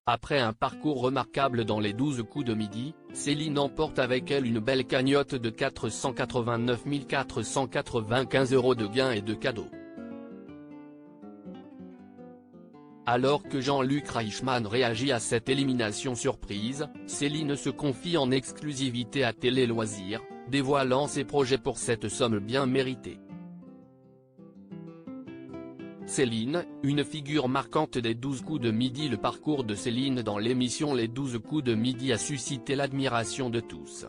Après un parcours remarquable dans les 12 coups de midi, Céline emporte avec elle une belle cagnotte de 489 495 € de gains et de cadeaux. Alors que Jean-Luc Reichmann réagit à cette élimination surprise, Céline se confie en exclusivité à Télé Loisirs, dévoilant ses projets pour cette somme bien méritée. Céline, une figure marquante des 12 coups de midi. Le parcours de Céline dans l'émission Les 12 coups de midi a suscité l'admiration de tous.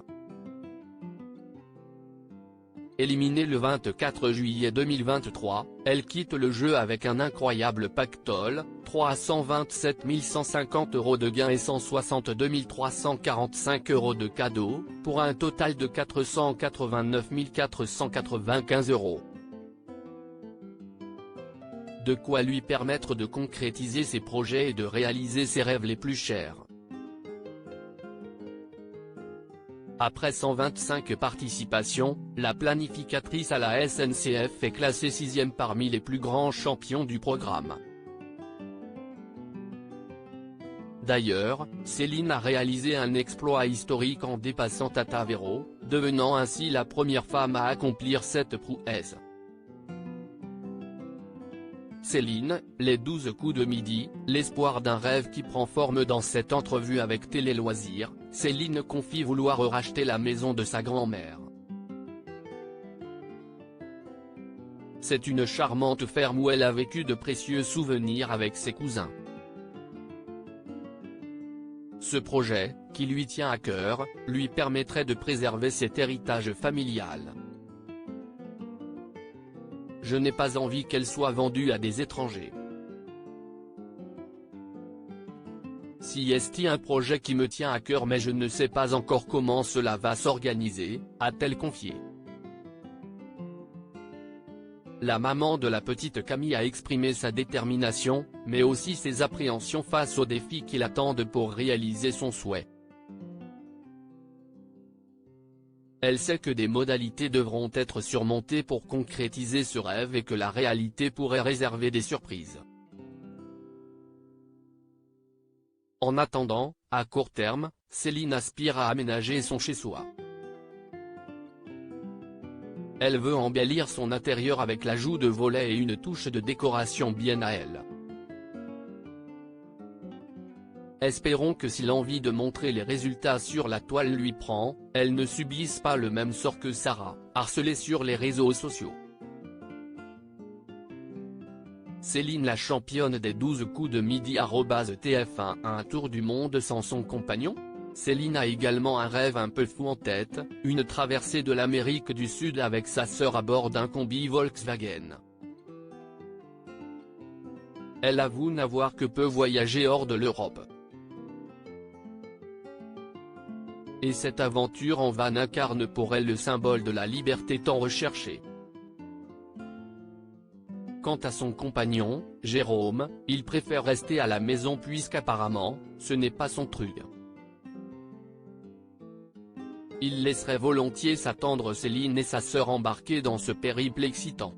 Éliminée le 24 juillet 2023, elle quitte le jeu avec un incroyable pactole, 327 150 € de gains et 162 345 € de cadeaux, pour un total de 489 495 €. De quoi lui permettre de concrétiser ses projets et de réaliser ses rêves les plus chers. Après 125 participations, la planificatrice à la SNCF est classée 6e parmi les plus grands champions du programme. D'ailleurs, Céline a réalisé un exploit historique en dépassant Tata Véro, devenant ainsi la première femme à accomplir cette prouesse. Céline, les 12 coups de midi, l'espoir d'un rêve qui prend forme. Dans cette entrevue avec Télé Loisirs, Céline confie vouloir racheter la maison de sa grand-mère. C'est une charmante ferme où elle a vécu de précieux souvenirs avec ses cousins. Ce projet, qui lui tient à cœur, lui permettrait de préserver cet héritage familial. Je n'ai pas envie qu'elle soit vendue à des étrangers. C'est un projet qui me tient à cœur mais je ne sais pas encore comment cela va s'organiser, a-t-elle confié. La maman de la petite Camille a exprimé sa détermination, mais aussi ses appréhensions face aux défis qui l'attendent pour réaliser son souhait. Elle sait que des modalités devront être surmontées pour concrétiser ce rêve et que la réalité pourrait réserver des surprises. En attendant, à court terme, Céline aspire à aménager son chez-soi. Elle veut embellir son intérieur avec l'ajout de volets et une touche de décoration bien à elle. Espérons que si l'envie de montrer les résultats sur la toile lui prend, elle ne subisse pas le même sort que Sarah, harcelée sur les réseaux sociaux. Céline, la championne des 12 coups de midi @TF1 un tour du monde sans son compagnon? Céline a également un rêve un peu fou en tête, une traversée de l'Amérique du Sud avec sa sœur à bord d'un combi Volkswagen. Elle avoue n'avoir que peu voyagé hors de l'Europe. Et cette aventure en van incarne pour elle le symbole de la liberté tant recherchée. Quant à son compagnon, Jérôme, il préfère rester à la maison puisqu'apparemment, ce n'est pas son truc. Il laisserait volontiers sa tendre Céline et sa sœur embarquer dans ce périple excitant.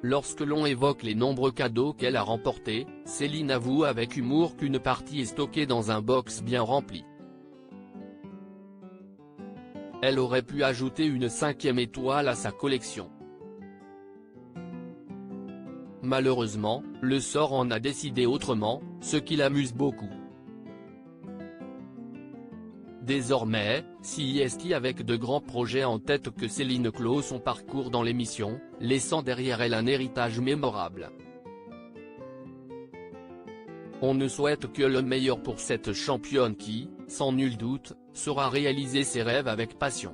Lorsque l'on évoque les nombreux cadeaux qu'elle a remportés, Céline avoue avec humour qu'une partie est stockée dans un box bien rempli. Elle aurait pu ajouter une 5e étoile à sa collection. Malheureusement, le sort en a décidé autrement, ce qui l'amuse beaucoup. Désormais, c'est avec de grands projets en tête que Céline clôt son parcours dans l'émission, laissant derrière elle un héritage mémorable. On ne souhaite que le meilleur pour cette championne qui, sans nul doute, saura réaliser ses rêves avec passion.